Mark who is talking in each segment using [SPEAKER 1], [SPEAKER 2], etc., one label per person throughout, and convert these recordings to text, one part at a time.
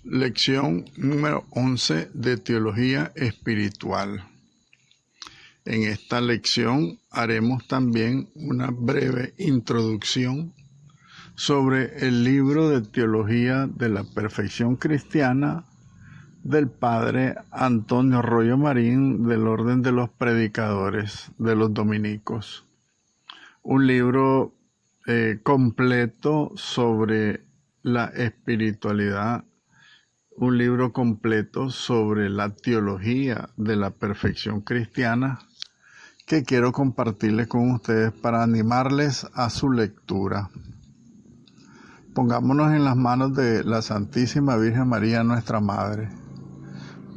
[SPEAKER 1] Lección número 11 de Teología Espiritual. En esta lección haremos también una breve introducción sobre el libro de Teología de la Perfección Cristiana del Padre Antonio Royo Marín del Orden de los Predicadores de los Dominicos. Un libro completo sobre la espiritualidad, un libro completo sobre la teología de la perfección cristiana que quiero compartirles con ustedes para animarles a su lectura. Pongámonos en las manos de la Santísima Virgen María, nuestra Madre,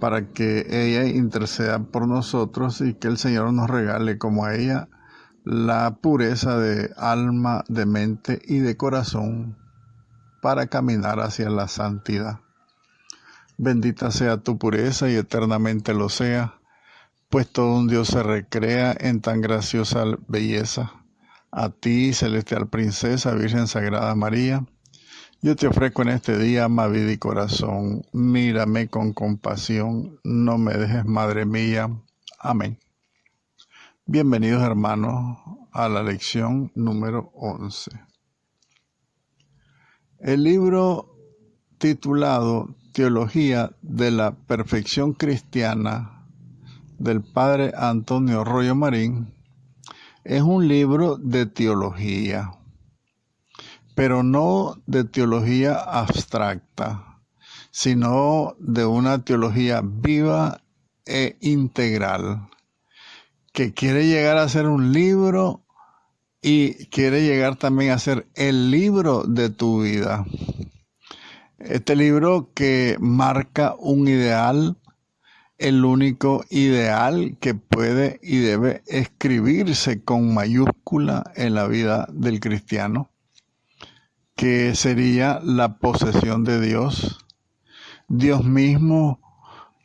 [SPEAKER 1] para que ella interceda por nosotros y que el Señor nos regale como a ella la pureza de alma, de mente y de corazón para caminar hacia la santidad. Bendita sea tu pureza y eternamente lo sea, pues todo un Dios se recrea en tan graciosa belleza. A ti, celestial princesa, Virgen Sagrada María, yo te ofrezco en este día alma, vida y corazón. Mírame con compasión, no me dejes, Madre mía. Amén. Bienvenidos, hermanos, a la lección número 11. El libro titulado Teología de la Perfección Cristiana del Padre Antonio Royo Marín es un libro de teología, pero no de teología abstracta, sino de una teología viva e integral, que quiere llegar a ser un libro y quiere llegar también a ser el libro de tu vida. Este libro que marca un ideal, el único ideal que puede y debe escribirse con mayúscula en la vida del cristiano, que sería la posesión de Dios, Dios mismo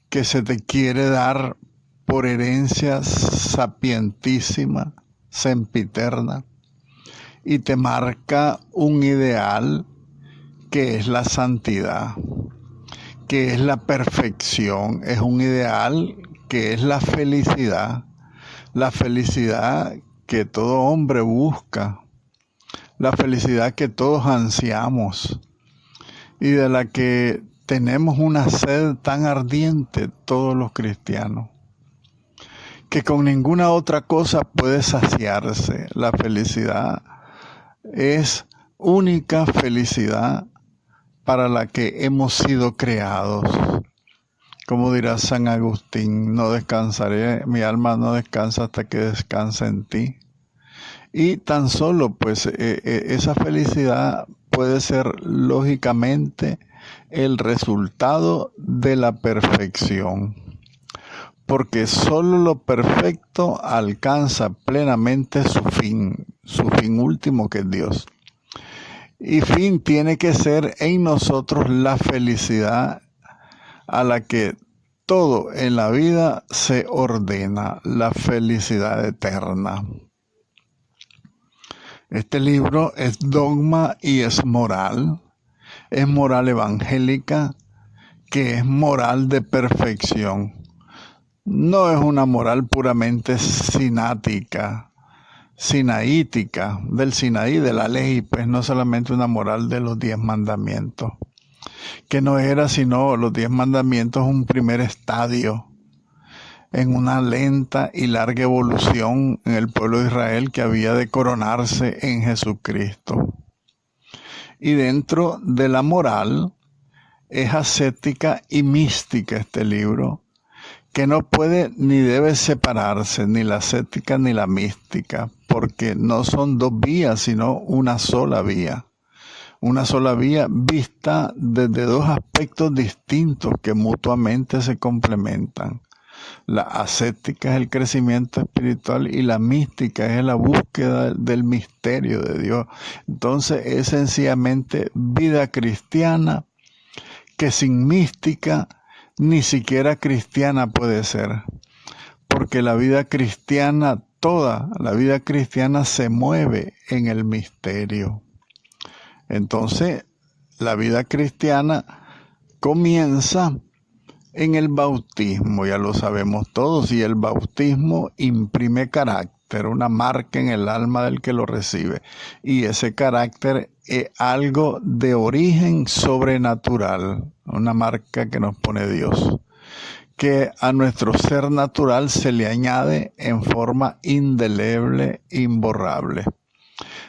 [SPEAKER 1] que se te quiere dar por herencia sapientísima, sempiterna, y te marca un ideal que es la santidad, que es la perfección, es un ideal que es la felicidad que todo hombre busca, la felicidad que todos ansiamos y de la que tenemos una sed tan ardiente todos los cristianos, que con ninguna otra cosa puede saciarse. La felicidad es única felicidad para la que hemos sido creados. Como dirá San Agustín, no descansaré, mi alma no descansa hasta que descanse en ti. Y tan solo, pues, esa felicidad puede ser lógicamente el resultado de la perfección. Porque solo lo perfecto alcanza plenamente su fin último, que es Dios. Y fin tiene que ser en nosotros la felicidad a la que todo en la vida se ordena, la felicidad eterna. Este libro es dogma y es moral evangélica, que es moral de perfección. No es una moral puramente sinaítica, del Sinaí, de la ley, pues no solamente una moral de los 10 mandamientos, que no era sino los 10 mandamientos un primer estadio en una lenta y larga evolución en el pueblo de Israel que había de coronarse en Jesucristo. Y dentro de la moral es ascética y mística este libro, que no puede ni debe separarse, ni la ascética ni la mística, porque no son dos vías, sino una sola vía. Una sola vía vista desde dos aspectos distintos que mutuamente se complementan. La ascética es el crecimiento espiritual y la mística es la búsqueda del misterio de Dios. Entonces es sencillamente vida cristiana que sin mística ni siquiera cristiana puede ser, porque la vida cristiana, toda la vida cristiana se mueve en el misterio. Entonces, la vida cristiana comienza en el bautismo, ya lo sabemos todos, y el bautismo imprime carácter, una marca en el alma del que lo recibe, y ese carácter es algo de origen sobrenatural, una marca que nos pone Dios, que a nuestro ser natural se le añade en forma indeleble, imborrable.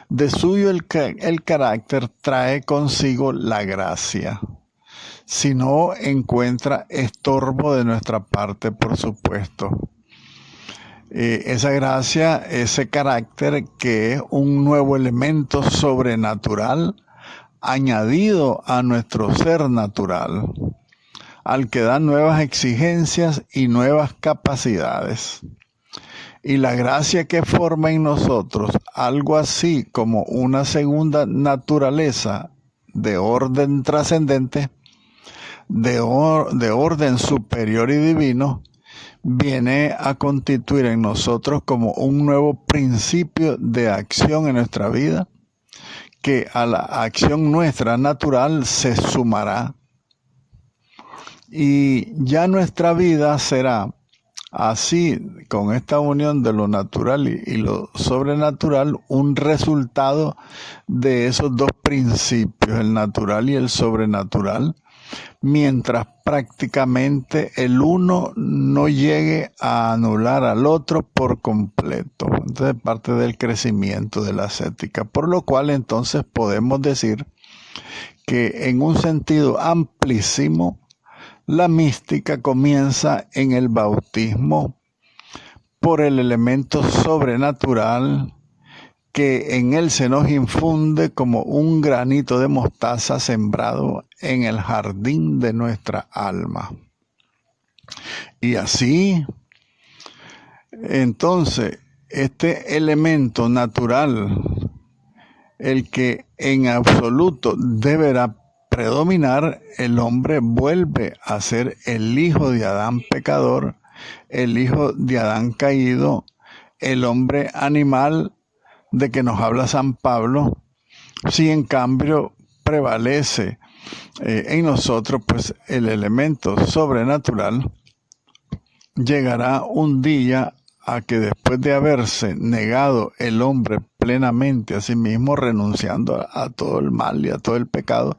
[SPEAKER 1] De suyo el carácter trae consigo la gracia, si no encuentra estorbo de nuestra parte, por supuesto. Esa gracia, ese carácter que es un nuevo elemento sobrenatural añadido a nuestro ser natural, al que da nuevas exigencias y nuevas capacidades. Y la gracia que forma en nosotros algo así como una segunda naturaleza de orden trascendente, de orden superior y divino, viene a constituir en nosotros como un nuevo principio de acción en nuestra vida, que a la acción nuestra natural se sumará. Y ya nuestra vida será así, con esta unión de lo natural y lo sobrenatural, un resultado de esos dos principios, el natural y el sobrenatural, mientras prácticamente el uno no llegue a anular al otro por completo. Entonces, parte del crecimiento de la ascética, por lo cual entonces podemos decir que en un sentido amplísimo, la mística comienza en el bautismo por el elemento sobrenatural que en él se nos infunde como un granito de mostaza sembrado en el jardín de nuestra alma. Y así, entonces, este elemento natural, el que en absoluto deberá predominar, el hombre vuelve a ser el hijo de Adán pecador, el hijo de Adán caído, el hombre animal de que nos habla San Pablo. Si en cambio prevalece en nosotros pues el elemento sobrenatural, llegará un día a que después de haberse negado el hombre plenamente a sí mismo, renunciando a todo el mal y a todo el pecado,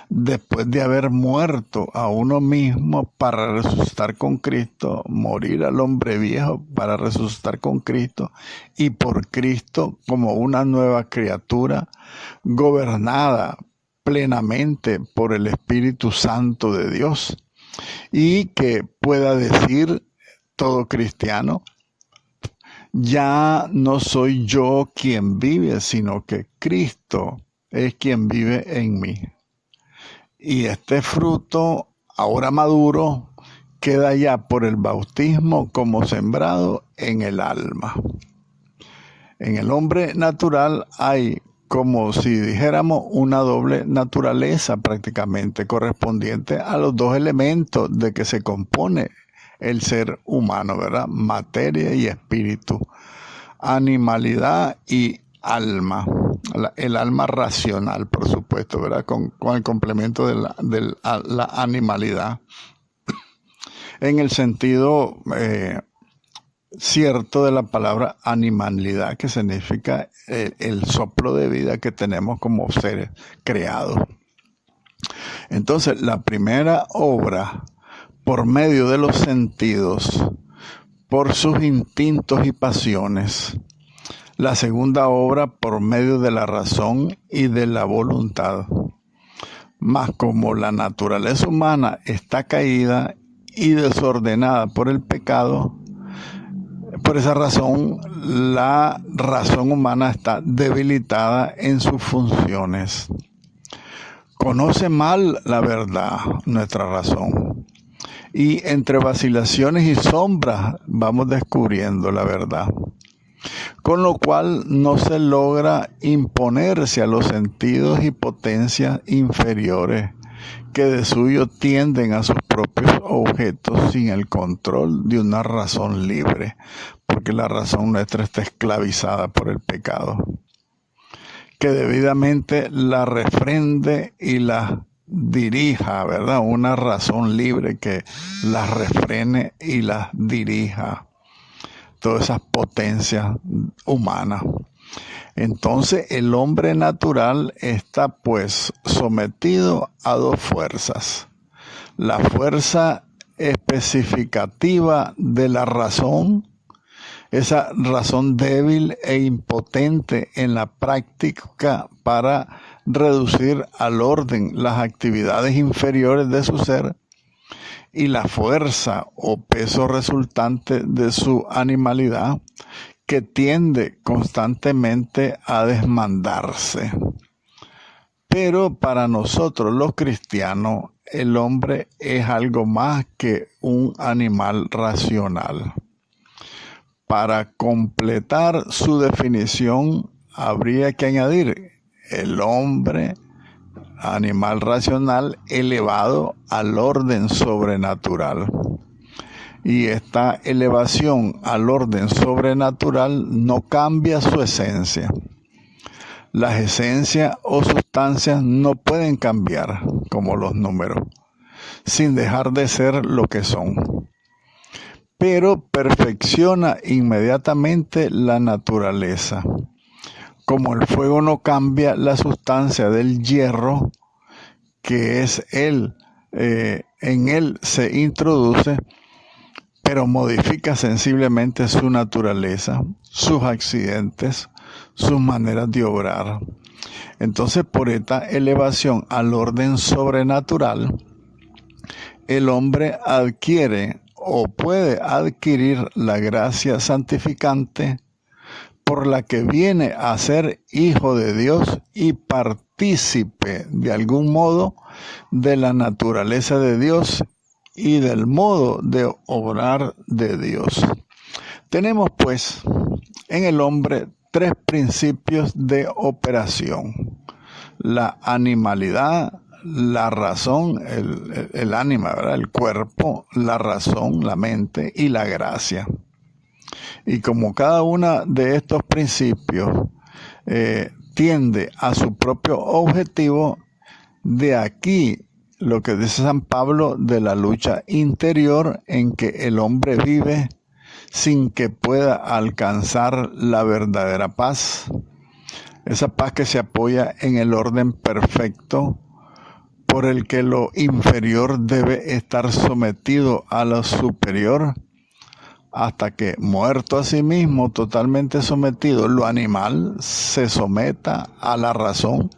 [SPEAKER 1] después de haber muerto a uno mismo para resucitar con Cristo, morir al hombre viejo para resucitar con Cristo, y por Cristo como una nueva criatura, gobernada plenamente por el Espíritu Santo de Dios, y que pueda decir todo cristiano: ya no soy yo quien vive, sino que Cristo es quien vive en mí. Y este fruto, ahora maduro, queda ya por el bautismo como sembrado en el alma. En el hombre natural hay, como si dijéramos, una doble naturaleza prácticamente correspondiente a los dos elementos de que se compone el ser humano, ¿verdad? Materia y espíritu, animalidad y alma, el alma racional, por supuesto, ¿verdad? Con el complemento de la animalidad, en el sentido cierto de la palabra animalidad, que significa el soplo de vida que tenemos como seres creados. Entonces, la primera obra, por medio de los sentidos, por sus instintos y pasiones. La segunda obra, por medio de la razón y de la voluntad. Mas como la naturaleza humana está caída y desordenada por el pecado, por esa razón, la razón humana está debilitada en sus funciones. Conoce mal la verdad, nuestra razón. Y entre vacilaciones y sombras vamos descubriendo la verdad. Con lo cual no se logra imponerse a los sentidos y potencias inferiores que de suyo tienden a sus propios objetos sin el control de una razón libre, porque la razón nuestra está esclavizada por el pecado, que debidamente la refrende y la dirija, ¿verdad? Una razón libre que las refrene y las dirija. Todas esas potencias humanas. Entonces el hombre natural está pues sometido a dos fuerzas. La fuerza especificativa de la razón, esa razón débil e impotente en la práctica para reducir al orden las actividades inferiores de su ser, y la fuerza o peso resultante de su animalidad, que tiende constantemente a desmandarse. Pero para nosotros los cristianos, el hombre es algo más que un animal racional. Para completar su definición, habría que añadir el hombre, animal racional elevado al orden sobrenatural. Y esta elevación al orden sobrenatural no cambia su esencia. Las esencias o sustancias no pueden cambiar, como los números, sin dejar de ser lo que son. Pero perfecciona inmediatamente la naturaleza. Como el fuego no cambia la sustancia del hierro, que es él, en él se introduce, pero modifica sensiblemente su naturaleza, sus accidentes, sus maneras de obrar. Entonces, por esta elevación al orden sobrenatural, el hombre adquiere o puede adquirir la gracia santificante por la que viene a ser hijo de Dios y partícipe de algún modo de la naturaleza de Dios y del modo de obrar de Dios. Tenemos pues en el hombre tres principios de operación: la animalidad, la razón, el ánima, ¿verdad? El cuerpo, la razón, la mente y la gracia. Y como cada uno de estos principios tiende a su propio objetivo, de aquí lo que dice San Pablo de la lucha interior en que el hombre vive sin que pueda alcanzar la verdadera paz. Esa paz que se apoya en el orden perfecto por el que lo inferior debe estar sometido a lo superior, hasta que, muerto a sí mismo, totalmente sometido, lo animal se someta a la razón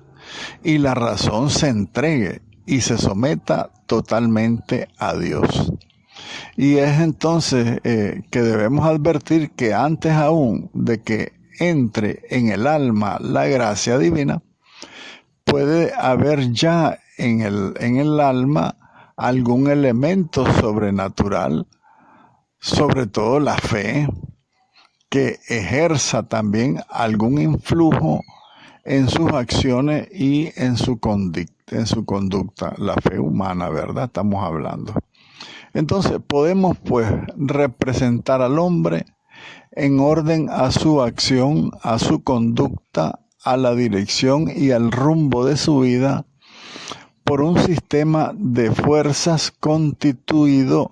[SPEAKER 1] y la razón se entregue y se someta totalmente a Dios. Y es entonces que debemos advertir que antes aún de que entre en el alma la gracia divina, puede haber ya en el alma algún elemento sobrenatural, sobre todo la fe, que ejerza también algún influjo en sus acciones y en su conducta, la fe humana, ¿verdad? Estamos hablando. Entonces podemos pues representar al hombre en orden a su acción, a su conducta, a la dirección y al rumbo de su vida por un sistema de fuerzas constituido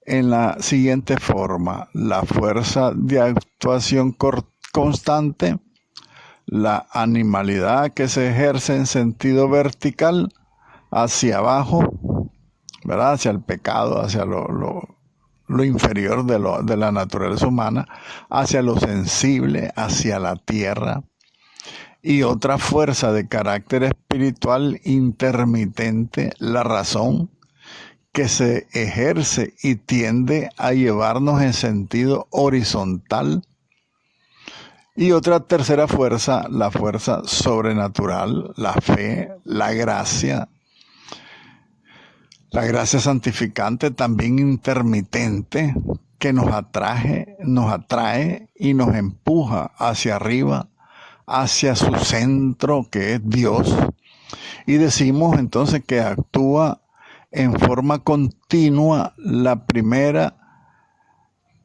[SPEAKER 1] en la siguiente forma: la fuerza de actuación constante, la animalidad que se ejerce en sentido vertical hacia abajo, ¿verdad? Hacia el pecado, hacia lo inferior de la naturaleza humana, hacia lo sensible, hacia la tierra, y otra fuerza de carácter espiritual intermitente, la razón, que se ejerce y tiende a llevarnos en sentido horizontal. Y otra tercera fuerza, la fuerza sobrenatural, la fe, la gracia santificante, también intermitente, que nos atrae y nos empuja hacia arriba, hacia su centro, que es Dios. Y decimos entonces que actúa en forma continua la primera,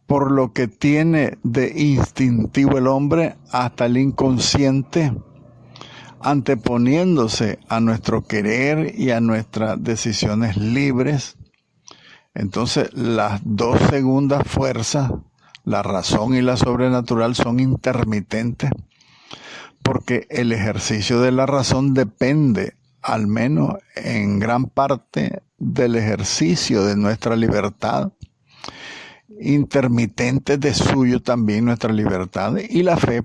[SPEAKER 1] por lo que tiene de instintivo el hombre hasta el inconsciente, anteponiéndose a nuestro querer y a nuestras decisiones libres. Entonces, las dos segundas fuerzas, la razón y la sobrenatural, son intermitentes, porque el ejercicio de la razón depende, al menos en gran parte, del ejercicio de nuestra libertad. Intermitente de suyo también nuestra libertad, y la fe,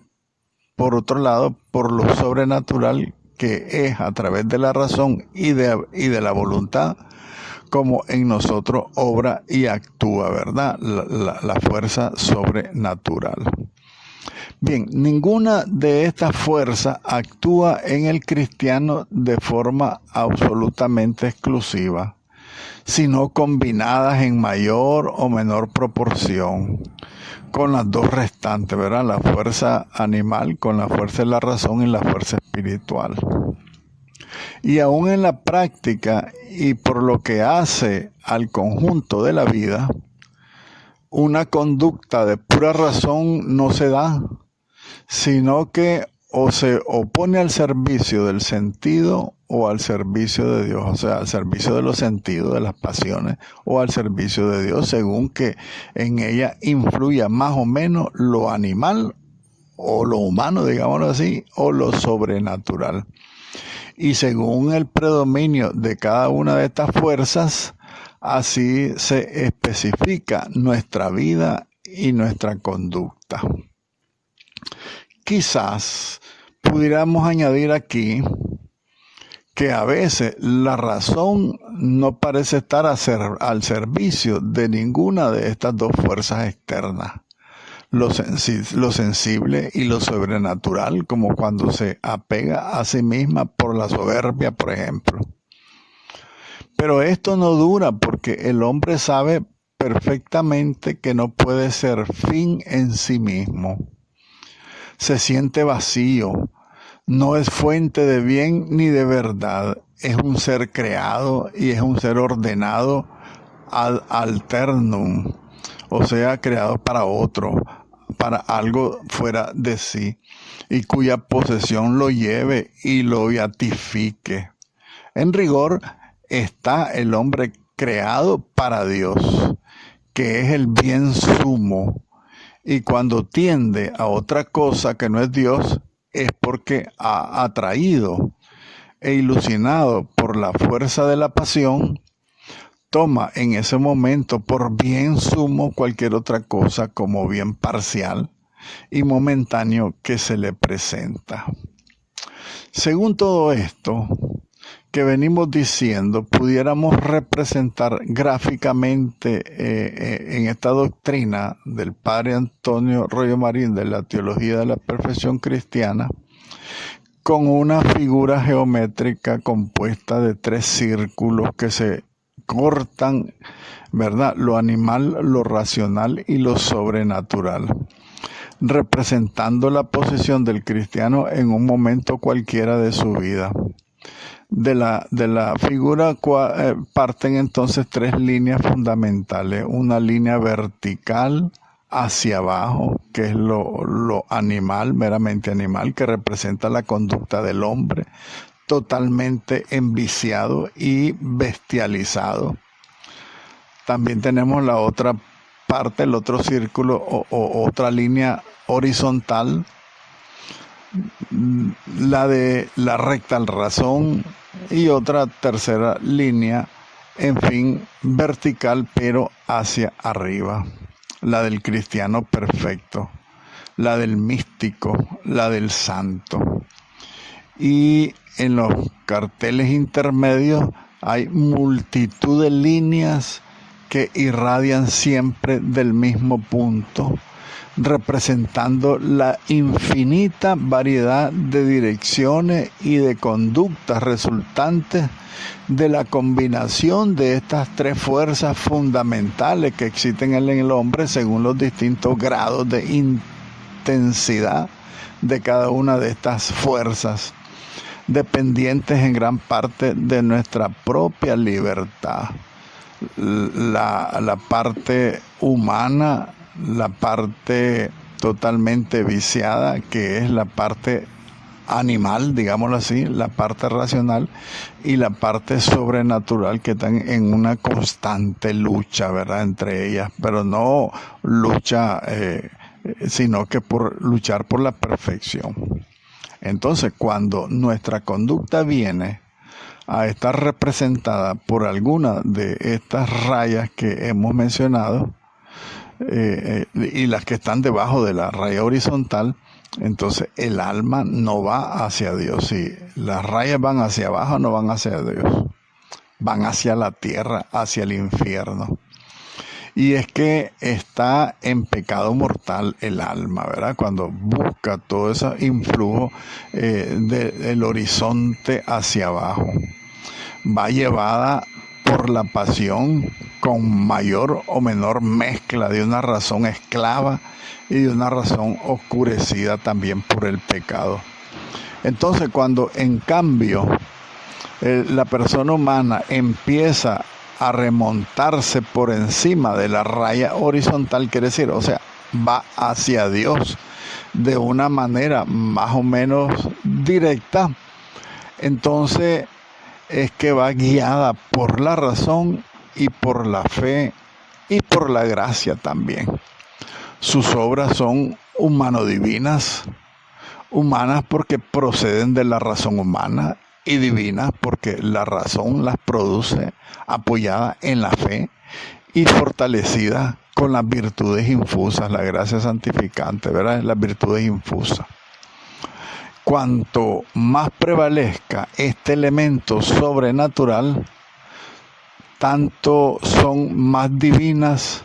[SPEAKER 1] por otro lado, por lo sobrenatural que es a través de la razón y de la voluntad, como en nosotros obra y actúa, ¿verdad? La fuerza sobrenatural. Bien, ninguna de estas fuerzas actúa en el cristiano de forma absolutamente exclusiva, sino combinadas en mayor o menor proporción con las dos restantes, ¿verdad? La fuerza animal con la fuerza de la razón y la fuerza espiritual. Y aún en la práctica y por lo que hace al conjunto de la vida, una conducta de pura razón no se da, sino que o se opone al servicio del sentido o al servicio de Dios, o sea, al servicio de los sentidos, de las pasiones, o al servicio de Dios, según que en ella influya más o menos lo animal o lo humano, digámoslo así, o lo sobrenatural. Y según el predominio de cada una de estas fuerzas, así se especifica nuestra vida y nuestra conducta. Quizás pudiéramos añadir aquí que a veces la razón no parece estar al servicio de ninguna de estas dos fuerzas externas, lo sensible y lo sobrenatural, como cuando se apega a sí misma por la soberbia, por ejemplo. Pero esto no dura, porque el hombre sabe perfectamente que no puede ser fin en sí mismo. Se siente vacío, no es fuente de bien ni de verdad, es un ser creado y es un ser ordenado ad alternum, o sea, creado para otro, para algo fuera de sí, y cuya posesión lo lleve y lo beatifique. En rigor, está el hombre creado para Dios, que es el bien sumo, y cuando tiende a otra cosa que no es Dios, es porque ha atraído e ilusionado por la fuerza de la pasión, toma en ese momento por bien sumo cualquier otra cosa como bien parcial y momentáneo que se le presenta. Según todo esto que venimos diciendo, pudiéramos representar gráficamente en esta doctrina del padre Antonio Royo Marín de la teología de la perfección cristiana, con una figura geométrica compuesta de 3 círculos que se cortan, ¿verdad?, lo animal, lo racional y lo sobrenatural, representando la posición del cristiano en un momento cualquiera de su vida. De la figura parten entonces 3 líneas fundamentales. Una línea vertical hacia abajo, que es lo animal, meramente animal, que representa la conducta del hombre, totalmente enviciado y bestializado. También tenemos la otra parte, el otro círculo o otra línea horizontal, la de la recta razón, y otra tercera línea, en fin, vertical pero hacia arriba, la del cristiano perfecto, la del místico, la del santo. Y en los carteles intermedios hay multitud de líneas que irradian siempre del mismo punto, representando la infinita variedad de direcciones y de conductas resultantes de la combinación de estas 3 fuerzas fundamentales que existen en el hombre según los distintos grados de intensidad de cada una de estas fuerzas, dependientes en gran parte de nuestra propia libertad. La parte humana, la parte totalmente viciada, que es la parte animal, digámoslo así, la parte racional y la parte sobrenatural, que están en una constante lucha, ¿verdad?, entre ellas, pero no lucha, sino que por luchar por la perfección. Entonces, cuando nuestra conducta viene a estar representada por alguna de estas rayas que hemos mencionado, y las que están debajo de la raya horizontal, entonces el alma no va hacia Dios. Si las rayas van hacia abajo, no van hacia Dios, van hacia la tierra, hacia el infierno. Y es que está en pecado mortal el alma, ¿verdad? Cuando busca todo ese influjo del horizonte hacia abajo, va llevada por la pasión, con mayor o menor mezcla de una razón esclava y de una razón oscurecida también por el pecado. Entonces, cuando en cambio la persona humana empieza a remontarse por encima de la raya horizontal, quiere decir, o sea, va hacia Dios de una manera más o menos directa, entonces es que va guiada por la razón y por la fe y por la gracia también. Sus obras son humano-divinas, humanas porque proceden de la razón humana, y divinas porque la razón las produce apoyada en la fe y fortalecida con las virtudes infusas, la gracia santificante, ¿verdad? Las virtudes infusas. Cuanto más prevalezca este elemento sobrenatural, tanto son más divinas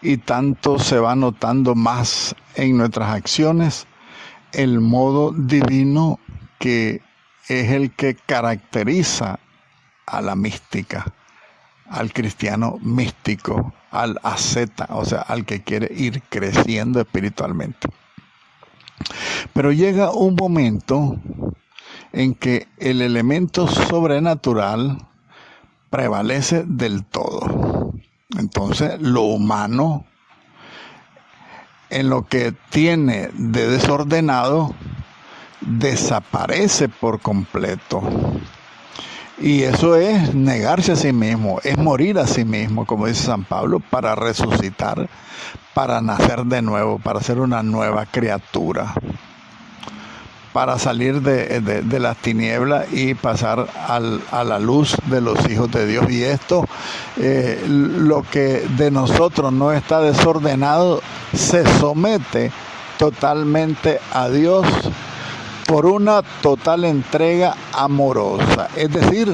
[SPEAKER 1] y tanto se va notando más en nuestras acciones el modo divino que es el que caracteriza a la mística, al cristiano místico, al asceta, o sea, al que quiere ir creciendo espiritualmente. Pero llega un momento en que el elemento sobrenatural prevalece del todo. Entonces, lo humano, en lo que tiene de desordenado, desaparece por completo. Y eso es negarse a sí mismo, es morir a sí mismo, como dice San Pablo, para resucitar, para nacer de nuevo, para ser una nueva criatura, para salir de las tinieblas y pasar a la luz de los hijos de Dios. Y esto, lo que de nosotros no está desordenado, se somete totalmente a Dios por una total entrega amorosa. Es decir,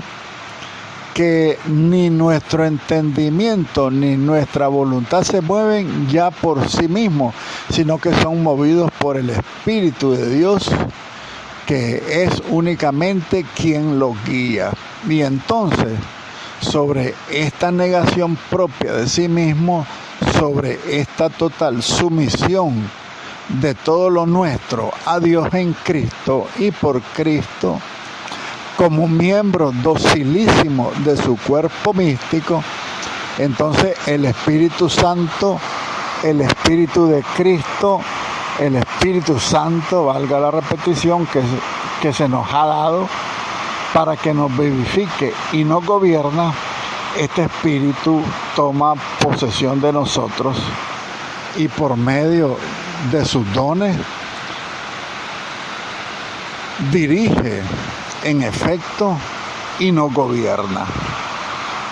[SPEAKER 1] que ni nuestro entendimiento ni nuestra voluntad se mueven ya por sí mismos, sino que son movidos por el Espíritu de Dios, que es únicamente quien los guía. Y entonces, sobre esta negación propia de sí mismo, sobre esta total sumisión de todo lo nuestro a Dios en Cristo y por Cristo, como miembro docilísimo de su cuerpo místico, entonces el Espíritu Santo, el Espíritu de Cristo, el Espíritu Santo, valga la repetición, que se nos ha dado para que nos vivifique y nos gobierna, este Espíritu toma posesión de nosotros y por medio de sus dones dirige en efecto y nos gobierna,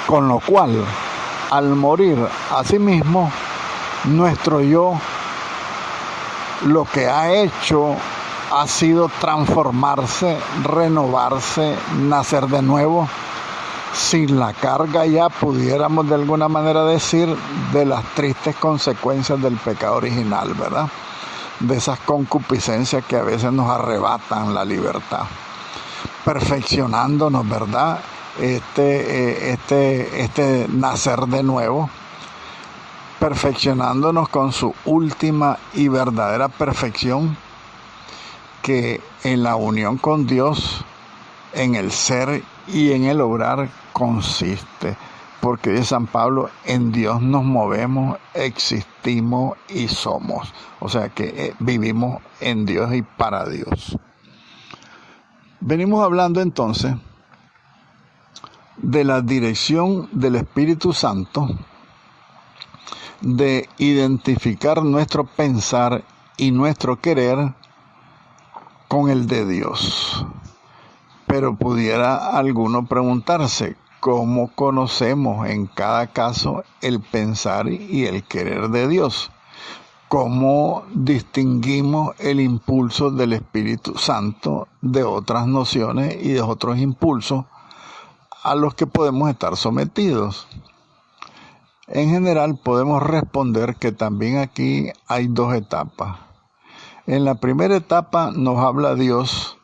[SPEAKER 1] con lo cual al morir a sí mismo, nuestro yo lo que ha hecho ha sido transformarse, renovarse, nacer de nuevo, sin la carga, ya pudiéramos de alguna manera decir, de las tristes consecuencias del pecado original, ¿verdad? De esas concupiscencias que a veces nos arrebatan la libertad, perfeccionándonos, ¿verdad? Este nacer de nuevo, perfeccionándonos con su última y verdadera perfección, que en la unión con Dios, en el ser y en el obrar consiste. Porque dice San Pablo, en Dios nos movemos, existimos y somos. O sea que vivimos en Dios y para Dios. Venimos hablando entonces de la dirección del Espíritu Santo, de identificar nuestro pensar y nuestro querer con el de Dios. Pero pudiera alguno preguntarse, ¿cómo conocemos en cada caso el pensar y el querer de Dios? ¿Cómo distinguimos el impulso del Espíritu Santo de otras nociones y de otros impulsos a los que podemos estar sometidos? En general podemos responder que también aquí hay dos etapas. En la primera etapa nos habla Dios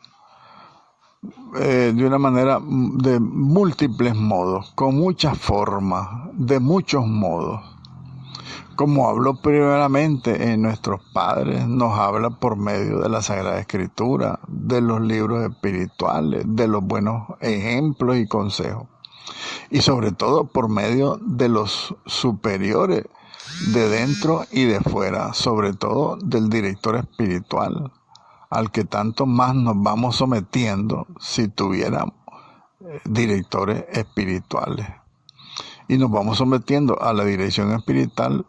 [SPEAKER 1] de una manera de múltiples modos, con muchas formas, de muchos modos. Como habló primeramente en nuestros padres, nos habla por medio de la Sagrada Escritura, de los libros espirituales, de los buenos ejemplos y consejos. Y sobre todo por medio de los superiores de dentro y de fuera, sobre todo del director espiritual, al que tanto más nos vamos sometiendo si tuviéramos directores espirituales. Y nos vamos sometiendo a la dirección espiritual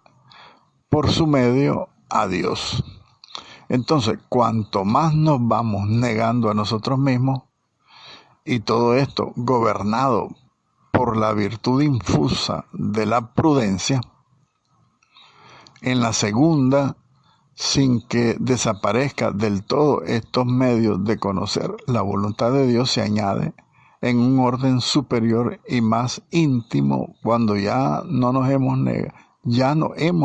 [SPEAKER 1] por su medio a Dios. Entonces, cuanto más nos vamos negando a nosotros mismos, y todo esto gobernado por la virtud infusa de la prudencia, en la segunda, sin que desaparezca del todo estos medios de conocer la voluntad de Dios, se añade en un orden superior y más íntimo, cuando ya no nos hemos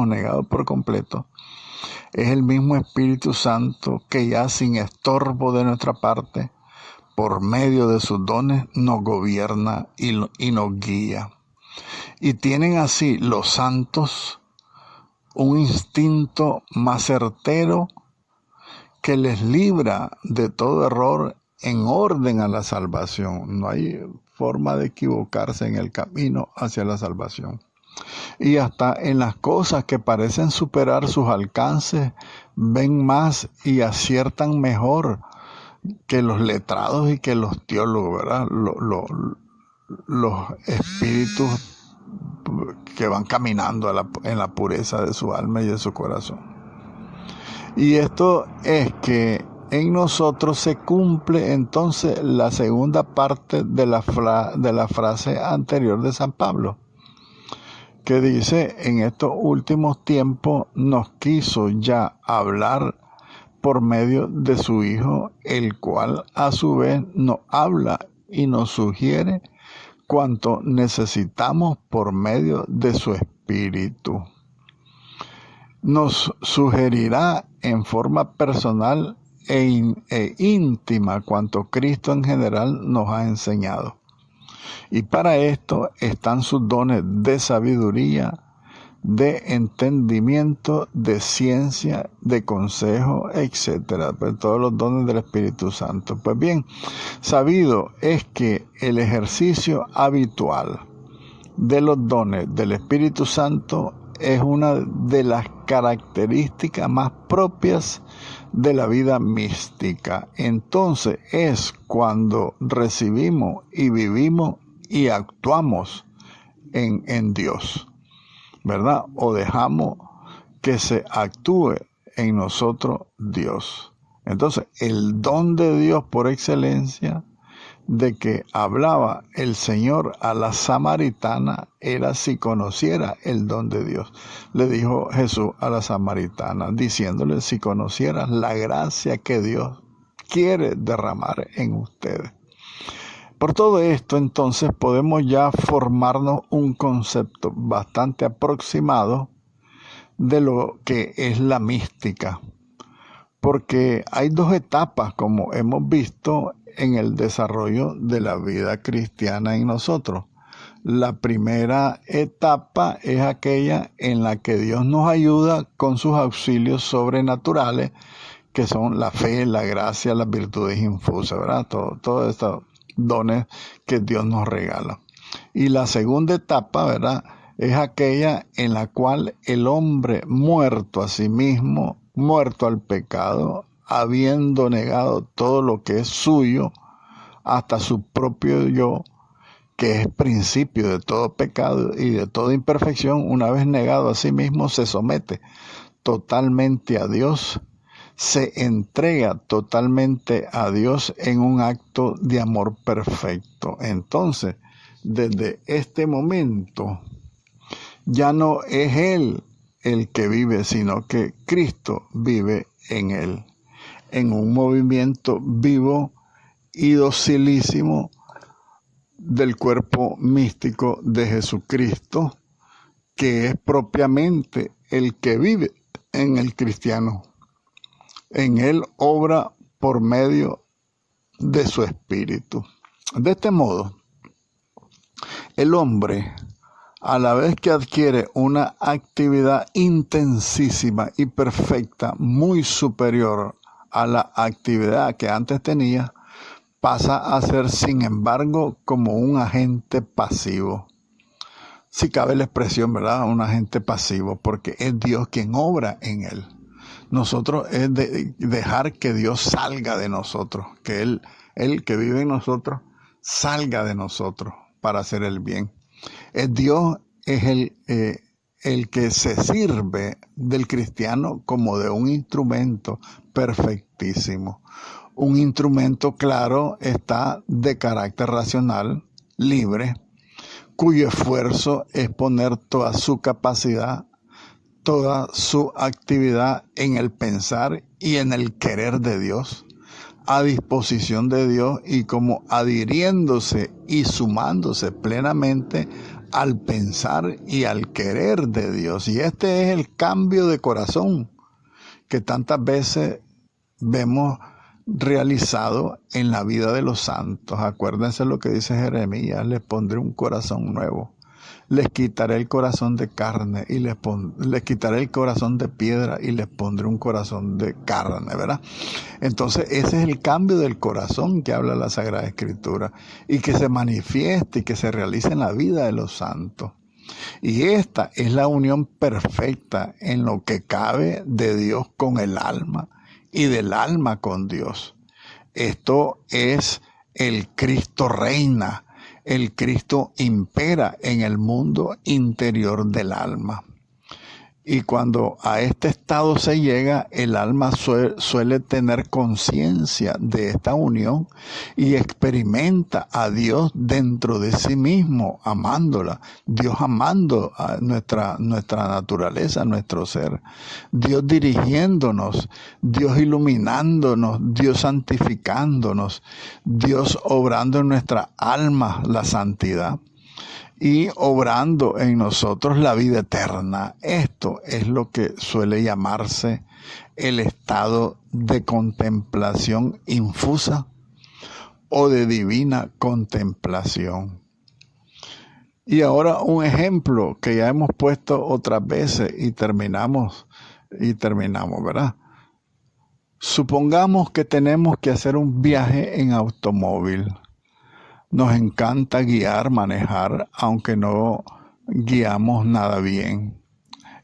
[SPEAKER 1] negado por completo. Es el mismo Espíritu Santo que ya sin estorbo de nuestra parte, por medio de sus dones, nos gobierna y nos guía. Y tienen así los santos un instinto más certero que les libra de todo error en orden a la salvación. No hay forma de equivocarse en el camino hacia la salvación. Y hasta en las cosas que parecen superar sus alcances, ven más y aciertan mejor que los letrados y que los teólogos, ¿verdad? Los espíritus que van caminando en la pureza de su alma y de su corazón. Y esto es que en nosotros se cumple entonces la segunda parte de la frase anterior de San Pablo, que dice: en estos últimos tiempos nos quiso ya hablar por medio de su Hijo, el cual a su vez nos habla y nos sugiere cuanto necesitamos por medio de su Espíritu. Nos sugerirá en forma personal e íntima cuanto Cristo en general nos ha enseñado. Y para esto están sus dones de sabiduría, de entendimiento, de ciencia, de consejo, etc. Pues todos los dones del Espíritu Santo. Pues bien, sabido es que el ejercicio habitual de los dones del Espíritu Santo es una de las características más propias de la vida mística. Entonces es cuando recibimos y vivimos y actuamos en Dios, ¿verdad? O dejamos que se actúe en nosotros Dios. Entonces, el don de Dios por excelencia de que hablaba el Señor a la samaritana era si conociera el don de Dios. Le dijo Jesús a la samaritana, diciéndole: si conocieras la gracia que Dios quiere derramar en ustedes. Por todo esto, entonces, podemos ya formarnos un concepto bastante aproximado de lo que es la mística. Porque hay dos etapas, como hemos visto, en el desarrollo de la vida cristiana en nosotros. La primera etapa es aquella en la que Dios nos ayuda con sus auxilios sobrenaturales, que son la fe, la gracia, las virtudes infusas, ¿verdad? Todos estos dones que Dios nos regala. Y la segunda etapa, ¿verdad?, es aquella en la cual el hombre muerto a sí mismo, muerto al pecado, habiendo negado todo lo que es suyo, hasta su propio yo, que es principio de todo pecado y de toda imperfección, una vez negado a sí mismo, se somete totalmente a Dios, se entrega totalmente a Dios en un acto de amor perfecto. Entonces, desde este momento, ya no es Él el que vive, sino que Cristo vive en Él, en un movimiento vivo y docilísimo del cuerpo místico de Jesucristo, que es propiamente el que vive en el cristiano. En él obra por medio de su espíritu. De este modo, el hombre, a la vez que adquiere una actividad intensísima y perfecta, muy superior a la actividad que antes tenía, pasa a ser, sin embargo, como un agente pasivo. Si cabe la expresión, ¿verdad? Un agente pasivo, porque es Dios quien obra en él. Nosotros es dejar que Dios salga de nosotros, que Él que vive en nosotros, salga de nosotros para hacer el bien. Dios es el que se sirve del cristiano como de un instrumento perfectísimo. Un instrumento, claro, está de carácter racional, libre, cuyo esfuerzo es poner toda su capacidad, toda su actividad en el pensar y en el querer de Dios, a disposición de Dios y como adhiriéndose y sumándose plenamente al pensar y al querer de Dios. Y este es el cambio de corazón que tantas veces vemos realizado en la vida de los santos. Acuérdense lo que dice Jeremías: les pondré un corazón nuevo. Les quitaré el corazón de carne y les quitaré el corazón de piedra y les pondré un corazón de carne, ¿verdad? Entonces ese es el cambio del corazón que habla la Sagrada Escritura y que se manifieste y que se realice en la vida de los santos. Y esta es la unión perfecta en lo que cabe de Dios con el alma y del alma con Dios. Esto es el Cristo reina. El Cristo impera en el mundo interior del alma. Y cuando a este estado se llega, el alma suele tener conciencia de esta unión y experimenta a Dios dentro de sí mismo, amándola. Dios amando a nuestra naturaleza, nuestro ser. Dios dirigiéndonos, Dios iluminándonos, Dios santificándonos, Dios obrando en nuestra alma la santidad y obrando en nosotros la vida eterna. Esto es lo que suele llamarse el estado de contemplación infusa o de divina contemplación. Y ahora un ejemplo que ya hemos puesto otras veces y terminamos, ¿verdad? Supongamos que tenemos que hacer un viaje en automóvil. Nos encanta guiar, manejar, aunque no guiamos nada bien.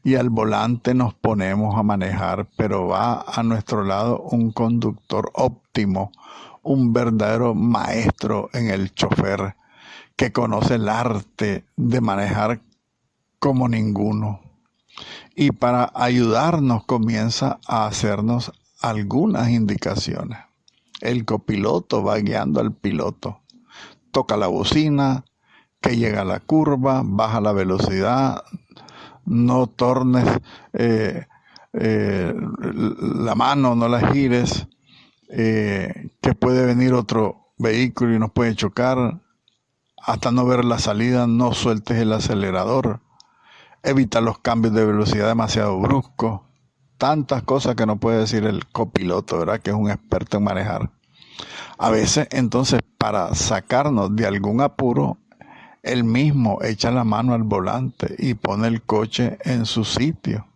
[SPEAKER 1] Y al volante nos ponemos a manejar, pero va a nuestro lado un conductor óptimo, un verdadero maestro en el chofer, que conoce el arte de manejar como ninguno. Y para ayudarnos comienza a hacernos algunas indicaciones. El copiloto va guiando al piloto. Toca la bocina, que llega a la curva, baja la velocidad, no tornes la mano, no la gires, que puede venir otro vehículo y nos puede chocar. Hasta no ver la salida, no sueltes el acelerador. Evita los cambios de velocidad demasiado bruscos. Tantas cosas que no puede decir el copiloto, ¿verdad? Que es un experto en manejar. A veces, entonces, para sacarnos de algún apuro, él mismo echa la mano al volante y pone el coche en su sitio.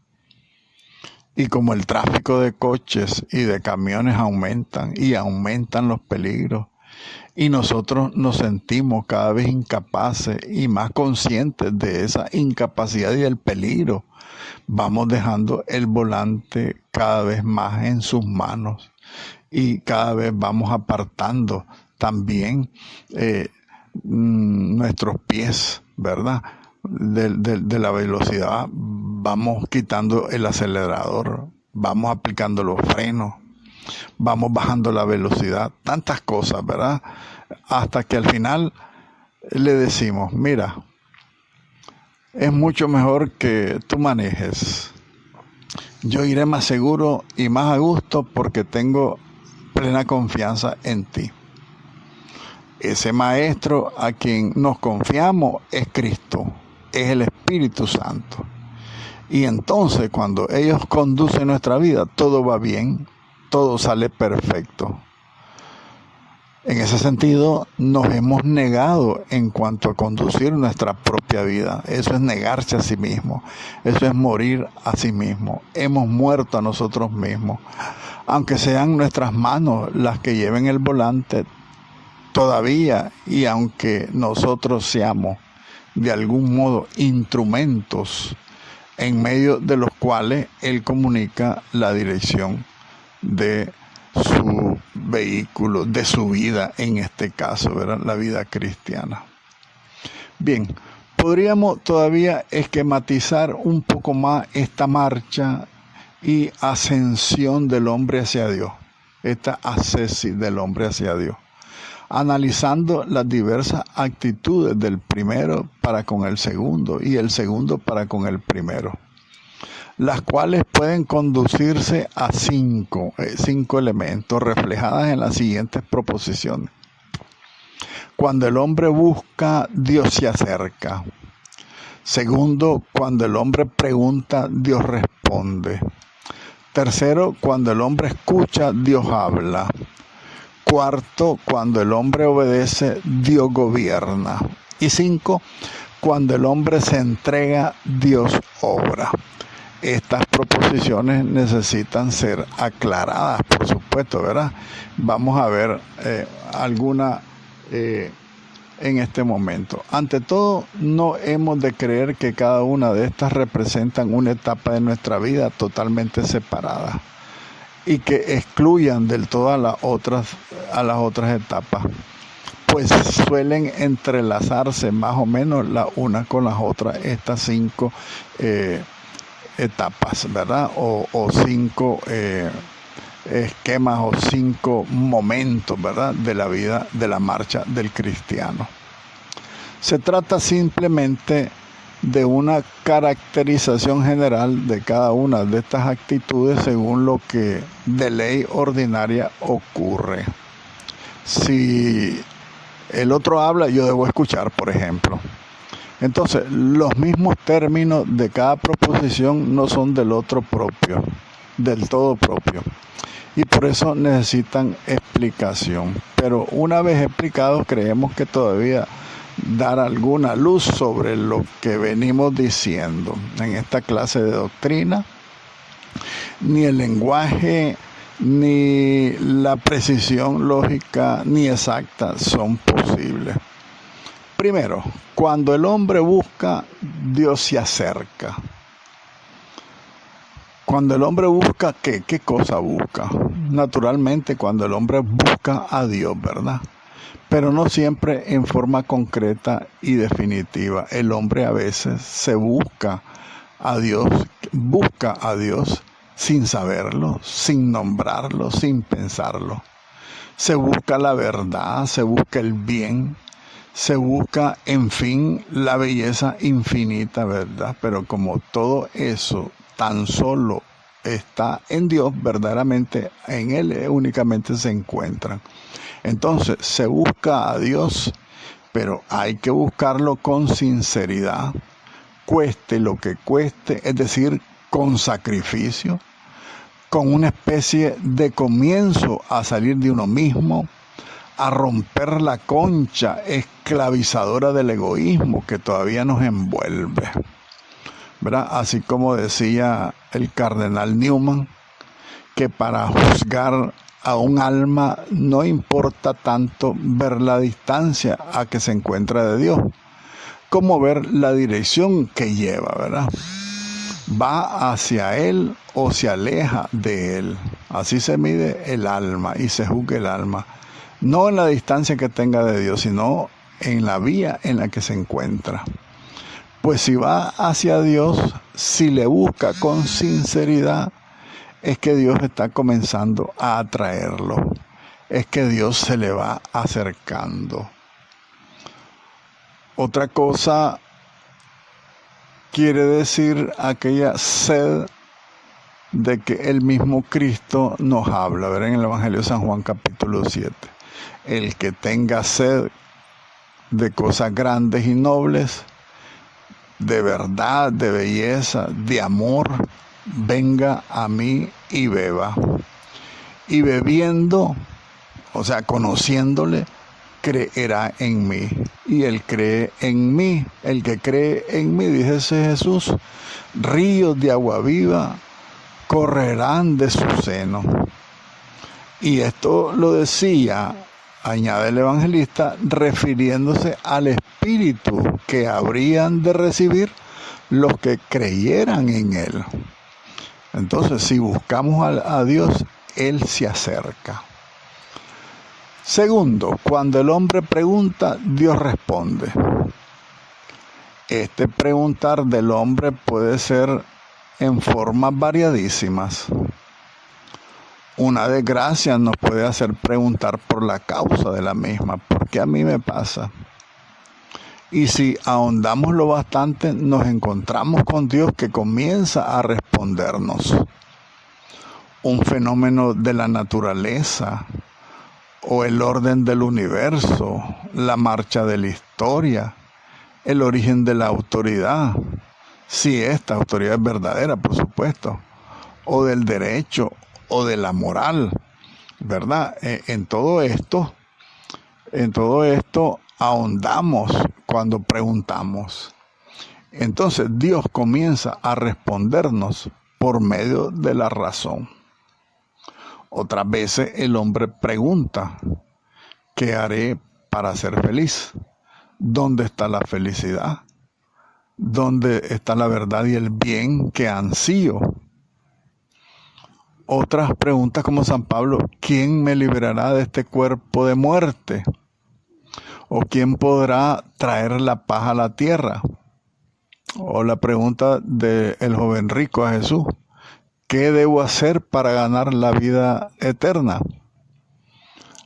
[SPEAKER 1] Y como el tráfico de coches y de camiones aumentan y aumentan los peligros, y nosotros nos sentimos cada vez incapaces y más conscientes de esa incapacidad y del peligro, vamos dejando el volante cada vez más en sus manos y cada vez vamos apartando también nuestros pies, ¿verdad? De la velocidad, vamos quitando el acelerador, vamos aplicando los frenos, vamos bajando la velocidad, tantas cosas, ¿verdad? Hasta que al final le decimos, mira, es mucho mejor que tú manejes. Yo iré más seguro y más a gusto porque tengo plena confianza en ti. Ese maestro a quien nos confiamos es Cristo, es el Espíritu Santo. Y entonces cuando ellos conducen nuestra vida, todo va bien, todo sale perfecto. En ese sentido, nos hemos negado en cuanto a conducir nuestra propia vida. Eso es negarse a sí mismo. Eso es morir a sí mismo. Hemos muerto a nosotros mismos. Aunque sean nuestras manos las que lleven el volante todavía, y aunque nosotros seamos de algún modo instrumentos en medio de los cuales Él comunica la dirección de su vehículo, de su vida, en este caso, ¿verdad? La vida cristiana. Bien, podríamos todavía esquematizar un poco más esta marcha y ascensión del hombre hacia Dios, esta ascesis del hombre hacia Dios, analizando las diversas actitudes del primero para con el segundo y el segundo para con el primero, las cuales pueden conducirse a cinco elementos reflejadas en las siguientes proposiciones. Cuando el hombre busca, Dios se acerca. Segundo, cuando el hombre pregunta, Dios responde. Tercero, cuando el hombre escucha, Dios habla. Cuarto, cuando el hombre obedece, Dios gobierna. Y 5, cuando el hombre se entrega, Dios obra. Estas proposiciones necesitan ser aclaradas, por supuesto, ¿verdad? Vamos a ver alguna en este momento. Ante todo, no hemos de creer que cada una de estas representan una etapa de nuestra vida totalmente separada y que excluyan del todo a las otras etapas, pues suelen entrelazarse más o menos la una con las otras, estas 5 etapas, ¿verdad? O 5 esquemas o 5 momentos, ¿verdad? De la vida, de la marcha del cristiano. Se trata simplemente de una caracterización general de cada una de estas actitudes según lo que de ley ordinaria ocurre. Si el otro habla, yo debo escuchar, por ejemplo. Entonces, los mismos términos de cada proposición no son del otro propio, del todo propio. Y por eso necesitan explicación. Pero una vez explicados, creemos que todavía dar alguna luz sobre lo que venimos diciendo en esta clase de doctrina. Ni el lenguaje, ni la precisión lógica, ni exacta son posibles. Primero, cuando el hombre busca, Dios se acerca. Cuando el hombre busca, ¿qué cosa busca? Naturalmente, cuando el hombre busca a Dios, ¿verdad? Pero no siempre en forma concreta y definitiva. El hombre a veces se busca a Dios sin saberlo, sin nombrarlo, sin pensarlo. Se busca la verdad, se busca el bien, se busca, en fin, la belleza infinita, ¿verdad? Pero como todo eso tan solo está en Dios, verdaderamente en Él únicamente se encuentran. Entonces, se busca a Dios, pero hay que buscarlo con sinceridad, cueste lo que cueste, es decir, con sacrificio, con una especie de comienzo a salir de uno mismo, a romper la concha esclavizadora del egoísmo que todavía nos envuelve, ¿verdad? Así como decía el cardenal Newman, que para juzgar a un alma no importa tanto ver la distancia a que se encuentra de Dios, como ver la dirección que lleva, ¿verdad? ¿Va hacia Él o se aleja de Él? Así se mide el alma y se juzga el alma. no en la distancia que tenga de Dios, sino en la vía en la que se encuentra. Pues si va hacia Dios, si le busca con sinceridad, es que Dios está comenzando a atraerlo. Es que Dios se le va acercando. Otra cosa quiere decir aquella sed de que el mismo Cristo nos habla. Ver en el Evangelio de San Juan capítulo 7. El que tenga sed de cosas grandes y nobles, de verdad, de belleza, de amor, venga a mí y beba. Y bebiendo, o sea, conociéndole, creerá en mí. Y él cree en mí. El que cree en mí, dice Jesús, ríos de agua viva correrán de su seno. Y esto lo decía, añade el evangelista, refiriéndose al espíritu que habrían de recibir los que creyeran en él. Entonces, si buscamos a Dios, él se acerca. Segundo, cuando el hombre pregunta, Dios responde. Este preguntar del hombre puede ser en formas variadísimas. Una desgracia nos puede hacer preguntar por la causa de la misma. ¿Por qué a mí me pasa? Y si ahondamos lo bastante, nos encontramos con Dios que comienza a respondernos. Un fenómeno de la naturaleza, o el orden del universo, la marcha de la historia, el origen de la autoridad, si esta autoridad es verdadera, por supuesto, o del derecho, o de la moral, ¿verdad? En todo esto ahondamos cuando preguntamos. Entonces Dios comienza a respondernos por medio de la razón. Otras veces el hombre pregunta, ¿qué haré para ser feliz? ¿Dónde está la felicidad? ¿Dónde está la verdad y el bien que ansío? Otras preguntas como San Pablo, ¿quién me liberará de este cuerpo de muerte? ¿O quién podrá traer la paz a la tierra? O la pregunta del joven rico a Jesús, ¿qué debo hacer para ganar la vida eterna?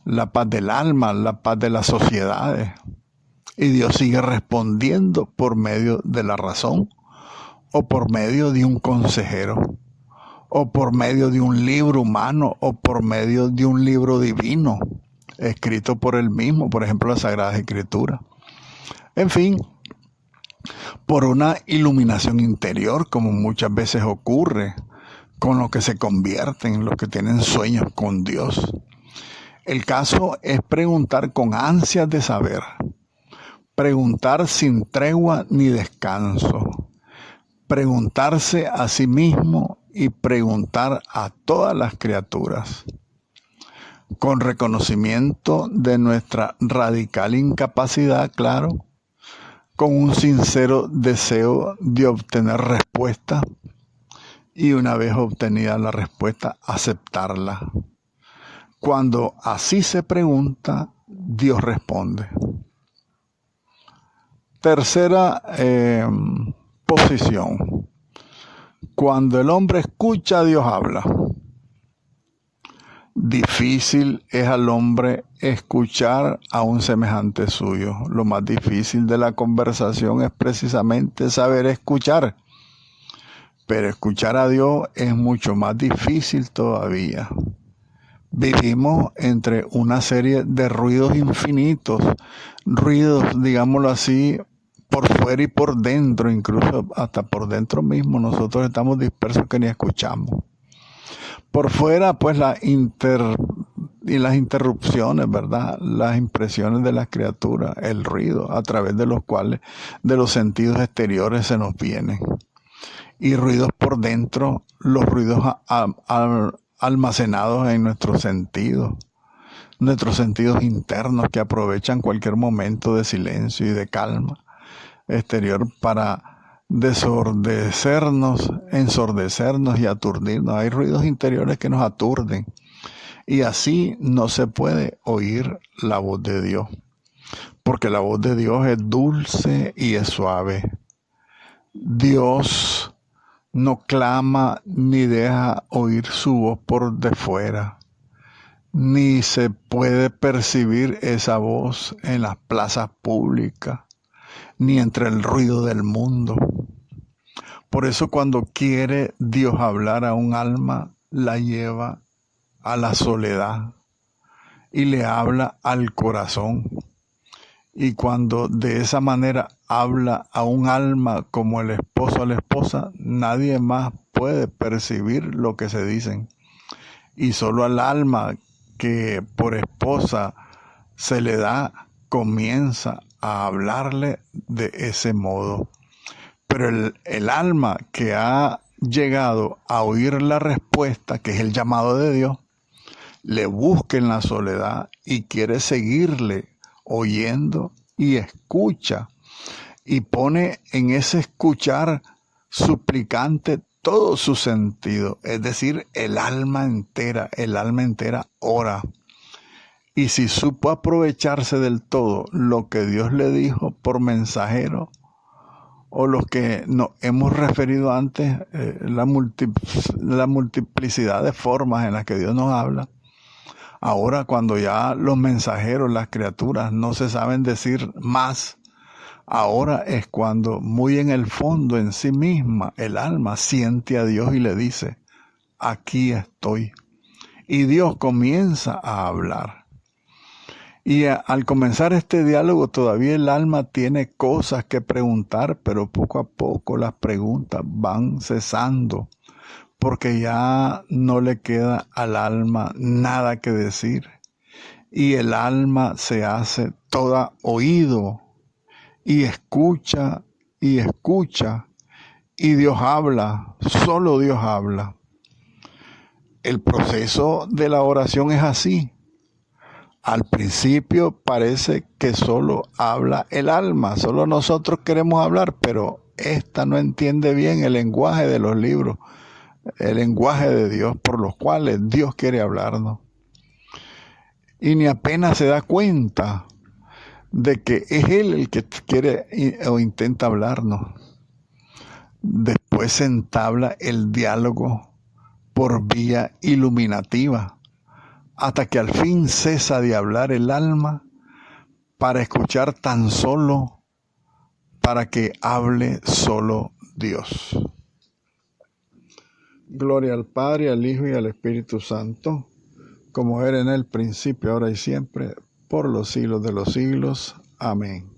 [SPEAKER 1] La paz del alma, la paz de las sociedades. Y Dios sigue respondiendo por medio de la razón, o por medio de un consejero, o por medio de un libro humano, o por medio de un libro divino, escrito por él mismo, por ejemplo, la Sagrada Escritura. En fin, por una iluminación interior, como muchas veces ocurre con los que se convierten, los que tienen sueños con Dios. El caso es preguntar con ansias de saber, preguntar sin tregua ni descanso, preguntarse a sí mismo y preguntar a todas las criaturas, con reconocimiento de nuestra radical incapacidad, claro, con un sincero deseo de obtener respuesta y una vez obtenida la respuesta, aceptarla. Cuando así se pregunta, Dios responde. Tercera posición. Cuando el hombre escucha, Dios habla. Difícil es al hombre escuchar a un semejante suyo. Lo más difícil de la conversación es precisamente saber escuchar. Pero escuchar a Dios es mucho más difícil todavía. Vivimos entre una serie de ruidos infinitos, ruidos, digámoslo así, por fuera y por dentro, incluso hasta por dentro mismo. Nosotros estamos dispersos que ni escuchamos. Por fuera, pues las interrupciones, ¿verdad? Las impresiones de las criaturas, el ruido, a través de los cuales, de los sentidos exteriores se nos vienen. Y ruidos por dentro, los ruidos almacenados en nuestros sentidos internos que aprovechan cualquier momento de silencio y de calma exterior para ensordecernos y aturdirnos. Hay ruidos interiores que nos aturden Y así no se puede oír la voz de Dios, porque la voz de Dios es dulce y es suave. Dios no clama ni deja oír su voz por de fuera, ni se puede percibir esa voz en las plazas públicas, ni entre el ruido del mundo. Por eso cuando quiere Dios hablar a un alma, la lleva a la soledad y le habla al corazón. Y cuando de esa manera habla a un alma como el esposo a la esposa, nadie más puede percibir lo que se dicen. Y solo al alma que por esposa se le da, comienza a hablarle de ese modo. Pero el alma que ha llegado a oír la respuesta, que es el llamado de Dios, le busca en la soledad y quiere seguirle oyendo y escucha, y pone en ese escuchar suplicante todo su sentido, es decir, el alma entera ora. Y si supo aprovecharse del todo lo que Dios le dijo por mensajero, o los que nos hemos referido antes, la multiplicidad de formas en las que Dios nos habla. Ahora cuando ya los mensajeros, las criaturas, no se saben decir más, ahora es cuando muy en el fondo, en sí misma, el alma siente a Dios y le dice, aquí estoy. Y Dios comienza a hablar. Y al comenzar este diálogo todavía el alma tiene cosas que preguntar, pero poco a poco las preguntas van cesando, porque ya no le queda al alma nada que decir. Y el alma se hace toda oído y escucha y escucha. Y Dios habla, solo Dios habla. El proceso de la oración es así. Al principio parece que solo habla el alma, solo nosotros queremos hablar, pero esta no entiende bien el lenguaje de los libros, el lenguaje de Dios, por los cuales Dios quiere hablarnos. Y ni apenas se da cuenta de que es Él el que quiere o intenta hablarnos. Después se entabla el diálogo por vía iluminativa, hasta que al fin cesa de hablar el alma para escuchar tan solo, para que hable solo Dios. Gloria al Padre, al Hijo y al Espíritu Santo, como era en el principio, ahora y siempre, por los siglos de los siglos. Amén.